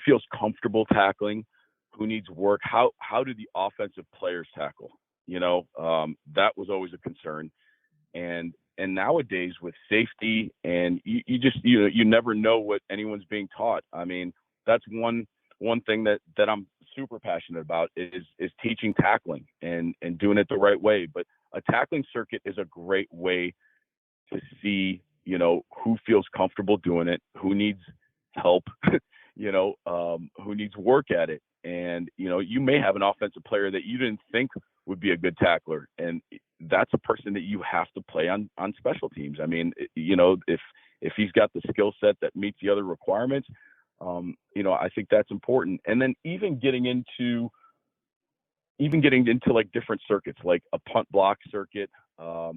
feels comfortable tackling, who needs work, how do the offensive players tackle? That was always a concern. And nowadays with safety and you just, you never know what anyone's being taught. I mean, that's one thing that I'm super passionate about is teaching tackling and doing it the right way. But a tackling circuit is a great way to see, who feels comfortable doing it, who needs help, who needs work at it. And, you may have an offensive player that you didn't think would be a good tackler. And that's a person that you have to play on special teams. I mean, if he's got the skill set that meets the other requirements, I think that's important. And then even getting into like different circuits, like a punt block circuit, I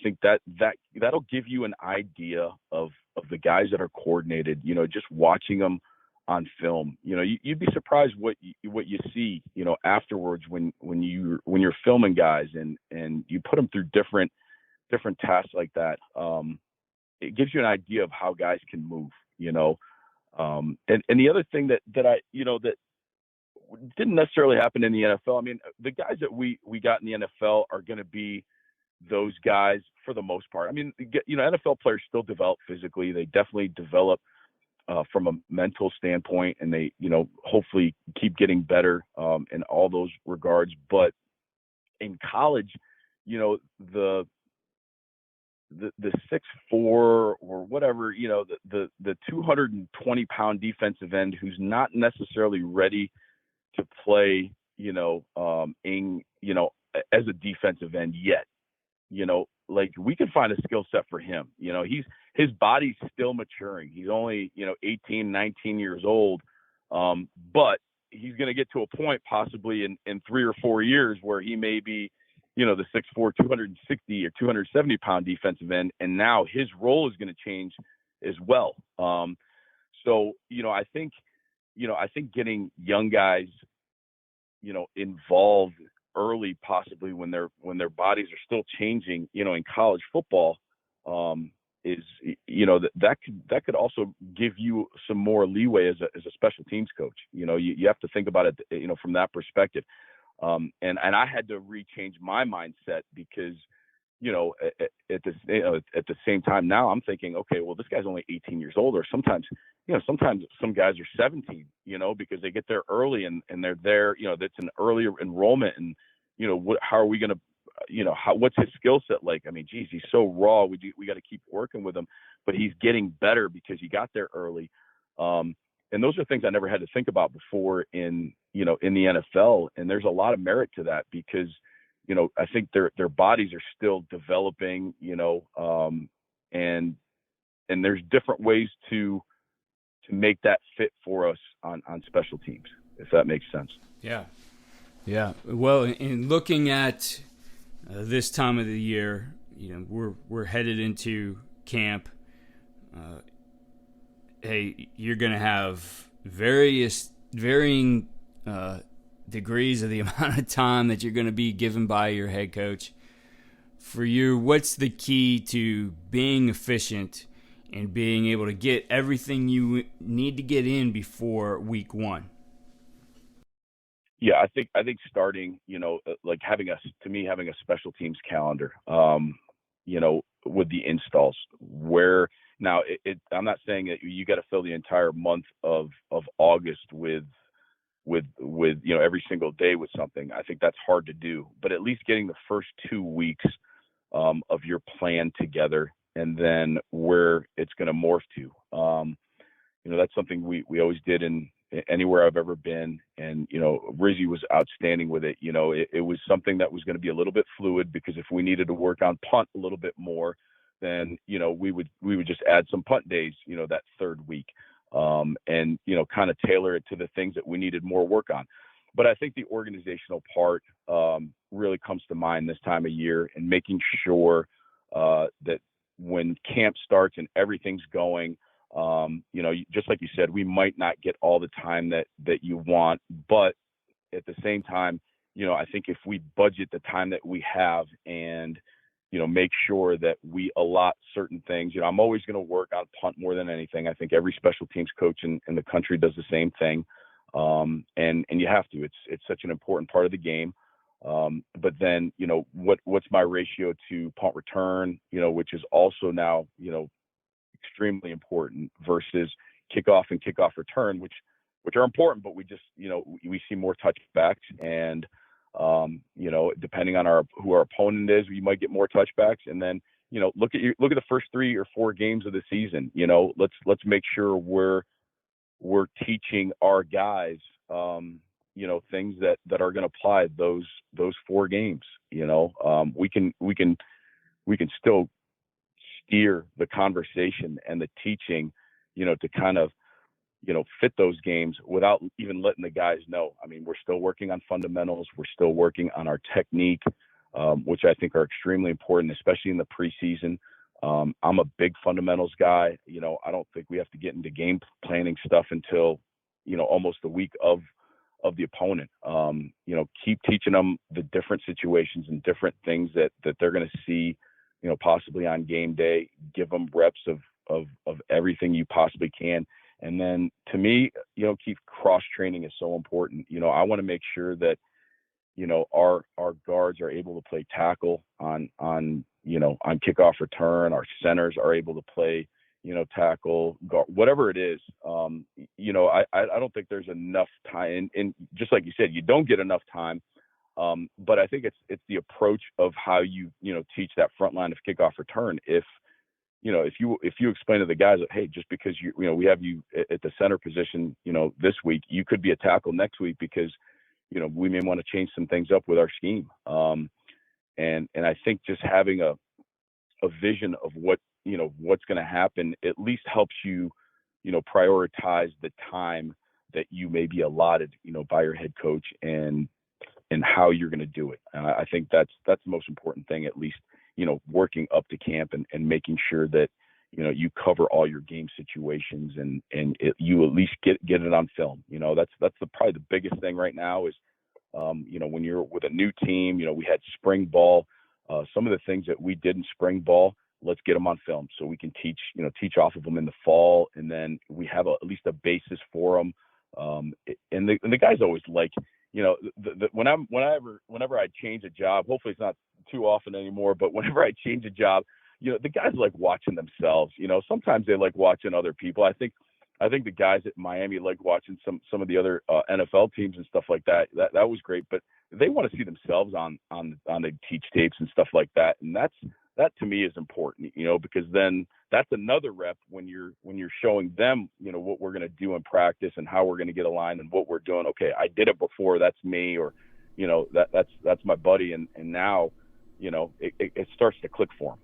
think that'll give you an idea of the guys that are coordinated, just watching them on film. You'd be surprised what you see, afterwards when you're filming guys and you put them through different tasks like that. It gives you an idea of how guys can move, and the other thing that that didn't necessarily happen in the NFL. I mean, the guys that we got in the NFL are going to be those guys for the most part. I mean, NFL players still develop physically. They definitely develop from a mental standpoint, and they, hopefully keep getting better in all those regards. But in college, the 6'4" or whatever, the 220-pound defensive end who's not necessarily ready to play, as a defensive end yet, like we can find a skill set for him. His body's still maturing. He's only, 18, 19 years old. But he's going to get to a point possibly in 3 or 4 years where he may be, the 6'4", 260 or 270 pound defensive end. And now his role is going to change as well. So, I think getting young guys, involved early, possibly when their bodies are still changing, in college football, is, that could also give you some more leeway as a special teams coach. You have to think about it, from that perspective. And I had to rechange my mindset because, at the same time now I'm thinking, okay, well, this guy's only 18 years old, or sometimes some guys are 17, because they get there early and they're there, that's an earlier enrollment, and how are we going to, what's his skill set like? I mean, geez, he's so raw. We got to keep working with him, but he's getting better because he got there early. And those are things I never had to think about before in the NFL. And there's a lot of merit to that because, I think their bodies are still developing, and there's different ways to make that fit for us on special teams, if that makes sense. Yeah. Yeah. Well, in looking at this time of the year, we're headed into camp. Hey, you're going to have varying degrees of the amount of time that you're going to be given by your head coach. For you, what's the key to being efficient and being able to get everything you need to get in before week one? Yeah, I think starting, like having a special teams calendar, with the installs where now I'm not saying that you got to fill the entire month of August with every single day with something. I think that's hard to do, but at least getting the first 2 weeks of your plan together, and then where it's going to morph to. That's something we always did in anywhere I've ever been, and Rizzy was outstanding with it. It was something that was going to be a little bit fluid, because if we needed to work on punt a little bit more, then we would just add some punt days that third week, and kind of tailor it to the things that we needed more work on. But I think the organizational part really comes to mind this time of year, and making sure that when camp starts and everything's going, just like you said, we might not get all the time that you want, but at the same time, I think if we budget the time that we have and, make sure that we allot certain things, I'm always going to work on punt more than anything. I think every special teams coach in the country does the same thing. And you have to, it's such an important part of the game. But then, what's my ratio to punt return, which is also now, extremely important, versus kickoff and kickoff return, which are important, but we just, we see more touchbacks, and, depending on who our opponent is, we might get more touchbacks. And then, look at the first 3 or 4 games of the season. Let's make sure we're teaching our guys, things that are going to apply those 4 games. We can still steer the conversation and the teaching, to kind of, fit those games without even letting the guys know. I mean, we're still working on fundamentals. We're still working on our technique, which I think are extremely important, especially in the preseason. I'm a big fundamentals guy. I don't think we have to get into game planning stuff until, almost the week of the opponent. Keep teaching them the different situations and different things that they're going to see, possibly on game day. Give them reps of everything you possibly can. And then, to me, keep cross training is so important. I want to make sure that, our guards are able to play tackle on kickoff return. Our centers are able to play, tackle, guard, whatever it is. I don't think there's enough time. And just like you said, you don't get enough time. But I think it's the approach of how you teach that front line of kickoff return. If you explain to the guys that, hey, just because we have you at the center position, this week, you could be a tackle next week, because we may want to change some things up with our scheme. And I think just having a vision of what's going to happen at least helps you, prioritize the time that you may be allotted, by your head coach, and how you're going to do it. And I think that's the most important thing, at least, working up to camp and making sure that, you cover all your game situations, and you at least get it on film. That's probably the biggest thing right now is, when you're with a new team, we had spring ball, some of the things that we did in spring ball, let's get them on film so we can teach off of them in the fall. And then we have at least a basis for them. And the guys always like, whenever I change a job, hopefully it's not too often anymore, but whenever I change a job, the guys like watching themselves. Sometimes they like watching other people. I think the guys at Miami like watching some of the other NFL teams and stuff like that. That was great, but they want to see themselves on the teach tapes and stuff like that, and that to me is important, because then that's another rep when you're showing them, what we're going to do in practice and how we're going to get aligned and what we're doing. Okay, I did it before. That's me, or that's my buddy, and now, it starts to click for them.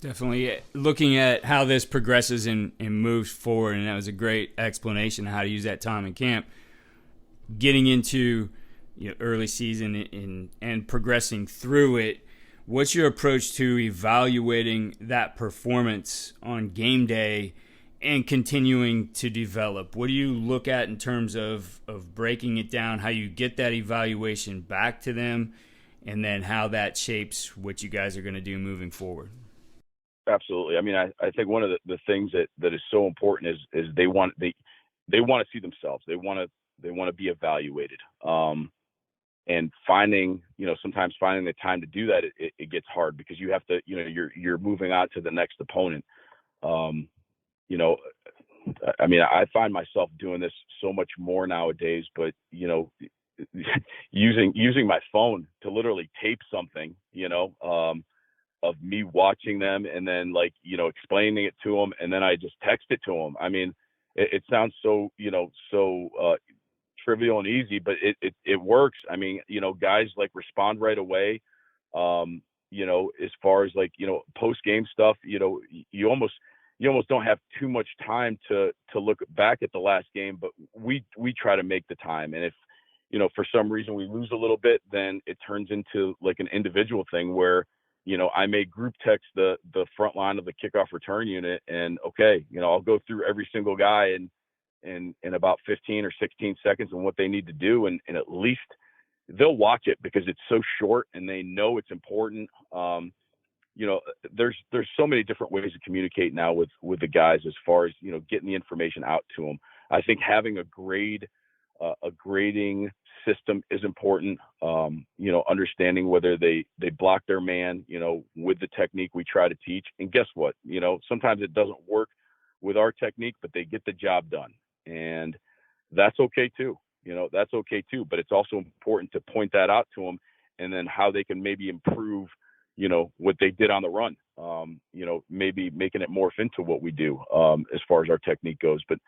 Definitely looking at how this progresses and moves forward, and that was a great explanation of how to use that time in camp. Getting into early season and progressing through it, what's your approach to evaluating that performance on game day and continuing to develop? What do you look at in terms of breaking it down, how you get that evaluation back to them, and then how that shapes what you guys are going to do moving forward? Absolutely. I mean, I think one of the things that is so important is they want to see themselves. They want to be evaluated. And sometimes finding the time to do that, it gets hard because you have to, you're moving on to the next opponent. I mean, I find myself doing this so much more nowadays, but using my phone to literally tape something, of me watching them and then explaining it to them, and then I just text it to them. I mean, it sounds so trivial and easy, but it works. I mean, guys respond right away. As far as post game stuff, you almost don't have too much time to look back at the last game, but we try to make the time. And if for some reason we lose a little bit, then it turns into an individual thing where I may group text the front line of the kickoff return unit, and I'll go through every single guy in about 15 or 16 seconds and what they need to do, and at least they'll watch it because it's so short and they know it's important. There's so many different ways to communicate now with the guys as far as getting the information out to them. I think having a grading system is important. Understanding whether they block their man, with the technique we try to teach. And guess what? Sometimes it doesn't work with our technique, but they get the job done. And that's okay too. But it's also important to point that out to them, and then how they can maybe improve, what they did on the run. Maybe making it morph into what we do, as far as our technique goes. But,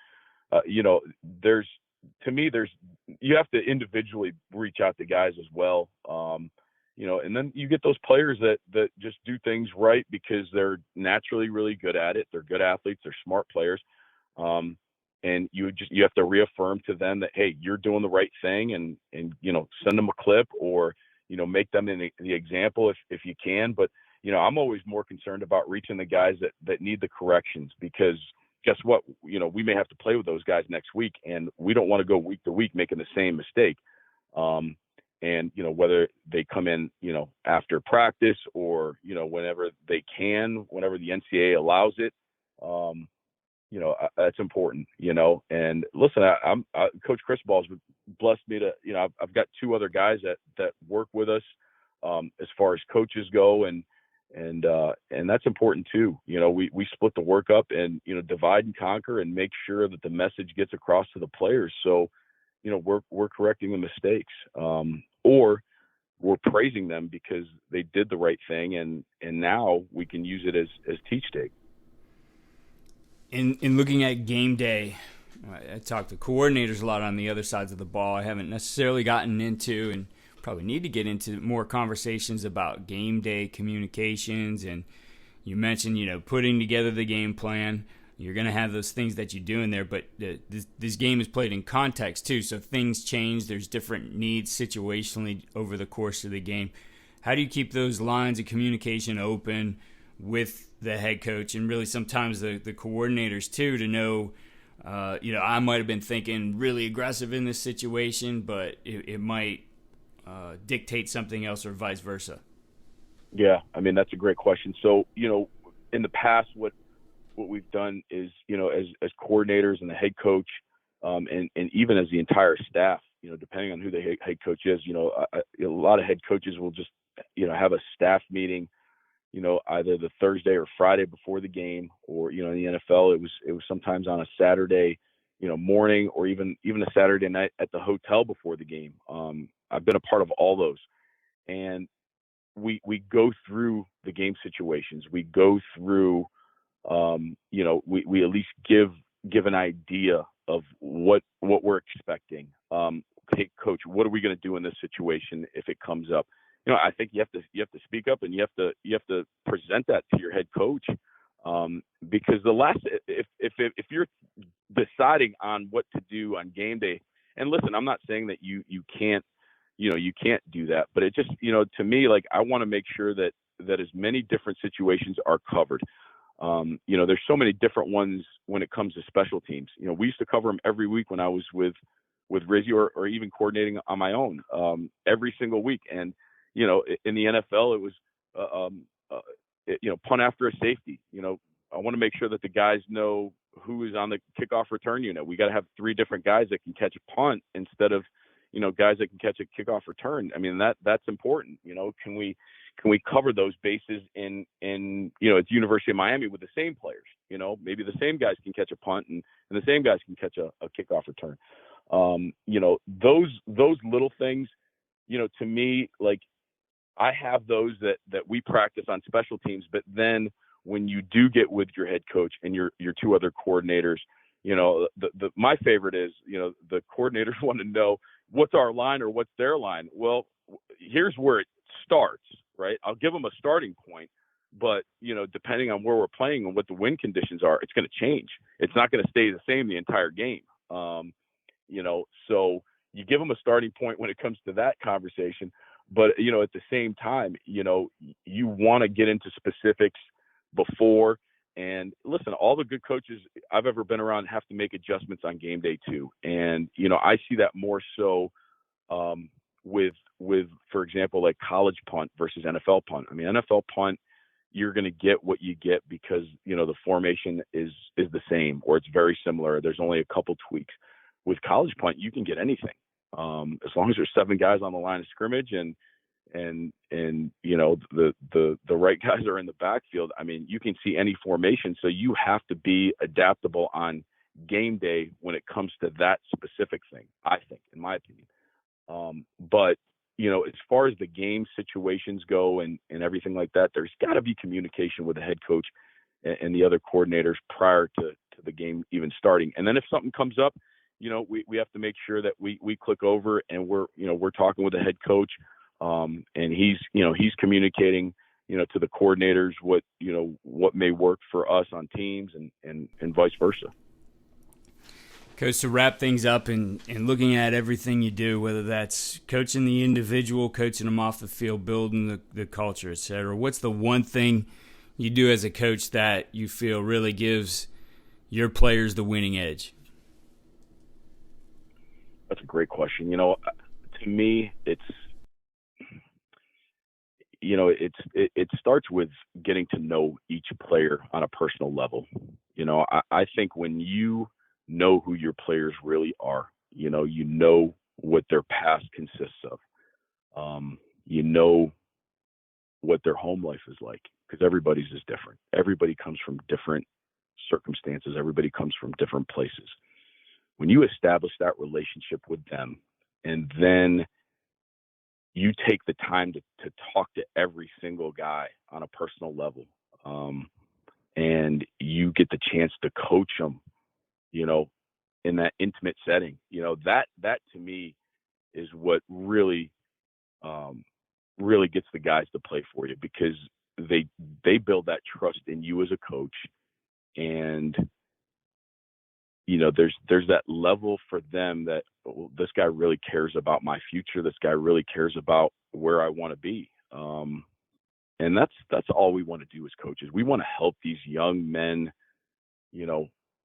you have to individually reach out to guys as well. And then you get those players that just do things right because they're naturally really good at it. They're good athletes. They're smart players. And you have to reaffirm to them that, hey, you're doing the right thing, and send them a clip, or make them the example if you can. But I'm always more concerned about reaching the guys that need the corrections, because guess what? We may have to play with those guys next week, and we don't want to go week to week making the same mistake. And whether they come in after practice or whenever they can, whenever the NCAA allows it. That's important, and listen, Coach Cristobal has blessed me to, I've got two other guys that work with us, as far as coaches go. And that's important too. We split the work up and, divide and conquer, and make sure that the message gets across to the players. So, we're correcting the mistakes, or we're praising them because they did the right thing. And now we can use it as teach tape. In looking at game day, I talk to coordinators a lot on the other sides of the ball. I haven't necessarily gotten into, and probably need to get into, more conversations about game day communications. And you mentioned, putting together the game plan. You're going to have those things that you do in there, but this game is played in context too, so things change. There's different needs situationally over the course of the game. How do you keep those lines of communication open with the head coach, and really sometimes the coordinators too, to know, I might have been thinking really aggressive in this situation, but it might dictate something else, or vice versa? Yeah, I mean, that's a great question. So, in the past, what we've done is, as coordinators and the head coach, and even as the entire staff, depending on who the head coach is, a lot of head coaches will just have a staff meeting, either the Thursday or Friday before the game, or, in the NFL, it was sometimes on a Saturday, morning, or even a Saturday night at the hotel before the game. I've been a part of all those. And we go through the game situations. We go through, we at least give an idea of what we're expecting. Hey, coach, what are we going to do in this situation if it comes up? I think you have to speak up, and you have to present that to your head coach, because if you're deciding on what to do on game day, and listen, I'm not saying that you can't do that, but it just, to me, like, I want to make sure that as many different situations are covered. There's so many different ones when it comes to special teams. We used to cover them every week when I was with Rizzy, or even coordinating on my own, every single week. And, in the NFL, it was, punt after a safety. I want to make sure that the guys know who is on the kickoff return unit. We got to have 3 different guys that can catch a punt instead of, guys that can catch a kickoff return. I mean, that's important. Can we cover those bases in at the University of Miami with the same players? Maybe the same guys can catch a punt, and the same guys can catch a kickoff return. Those little things, to me, like, I have those that we practice on special teams, but then when you do get with your head coach and your 2 other coordinators, my favorite is, the coordinators want to know what's our line or what's their line. Well, here's where it starts, right? I'll give them a starting point, but, depending on where we're playing and what the wind conditions are, it's going to change. It's not going to stay the same the entire game. So you give them a starting point when it comes to that conversation, but, at the same time, you want to get into specifics before. And listen, all the good coaches I've ever been around have to make adjustments on game day too. And, I see that more so with, for example, like college punt versus NFL punt. I mean, NFL punt, you're going to get what you get because, the formation is the same, or it's very similar. There's only a couple tweaks. With college punt, you can get anything. As long as there's 7 guys on the line of scrimmage and the right guys are in the backfield, I mean, you can see any formation. So you have to be adaptable on game day when it comes to that specific thing, I think, in my opinion. But, as far as the game situations go and everything like that, there's got to be communication with the head coach and the other coordinators prior to the game even starting. And then if something comes up, we have to make sure that we click over and we're talking with the head coach, and he's communicating, to the coordinators what may work for us on teams and vice versa. Coach, to wrap things up and looking at everything you do, whether that's coaching the individual, coaching them off the field, building the culture, et cetera, what's the one thing you do as a coach that you feel really gives your players the winning edge? That's a great question. To me, it starts with getting to know each player on a personal level. I think when you know who your players really are, what their past consists of, what their home life is like, because everybody's is different. Everybody comes from different circumstances. Everybody comes from different places. When you establish that relationship with them, and then you take the time to talk to every single guy on a personal level, and you get the chance to coach them, in that intimate setting, that to me is what really gets the guys to play for you, because they build that trust in you as a coach. And there's that level for them that, well, this guy really cares about my future. This guy really cares about where I want to be. And that's all we want to do as coaches. We want to help these young men,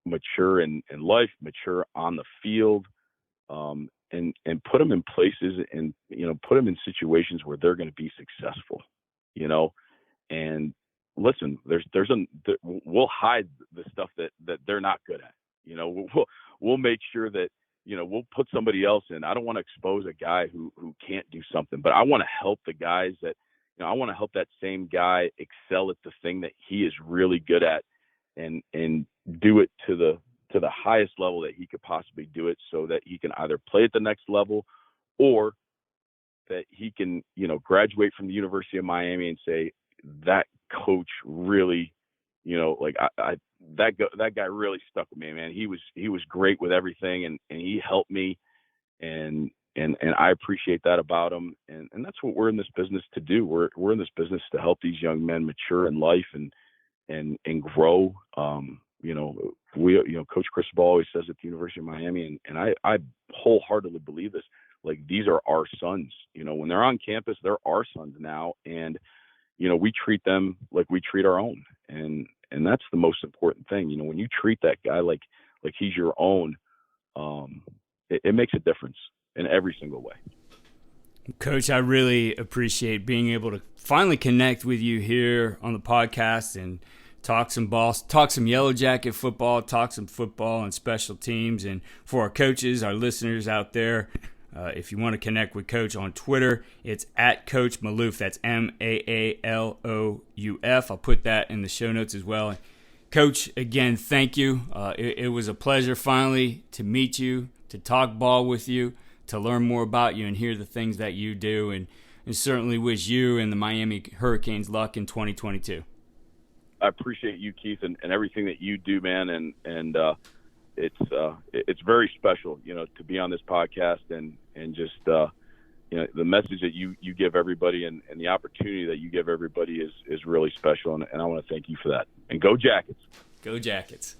mature in life, mature on the field, and put them in places and, put them in situations where they're going to be successful, and listen, we'll hide the stuff that they're not good at. We'll make sure that, we'll put somebody else in. I don't want to expose a guy who can't do something, but I want to help the guys that, I want to help that same guy excel at the thing that he is really good at, and do it to the highest level that he could possibly do it, so that he can either play at the next level, or that he can, graduate from the University of Miami and say, that coach really, that guy really stuck with me, man. He was great with everything, and he helped me, and I appreciate that about him. And that's what we're in this business to do. We're in this business to help these young men mature in life and grow. Coach Cristobal always says at the University of Miami, and I wholeheartedly believe this. Like, these are our sons. When they're on campus, they're our sons now, and we treat them like we treat our own, and that's the most important thing. When you treat that guy like he's your own, it makes a difference in every single way. Coach, I really appreciate being able to finally connect with you here on the podcast and talk some ball, talk some Yellow Jacket football, talk some football and special teams. And for our coaches, our listeners out there, if you want to connect with Coach on Twitter, it's at Coach Maalouf. That's Maalouf. I'll put that in the show notes as well. Coach, again, thank you. It was a pleasure finally to meet you, to talk ball with you, to learn more about you and hear the things that you do, and certainly wish you and the Miami Hurricanes luck in 2022. I appreciate you, Keith, and everything that you do, man, and it's very special, to be on this podcast and just the message that you give everybody and the opportunity that you give everybody is really special, and I want to thank you for that. And go Jackets! Go Jackets!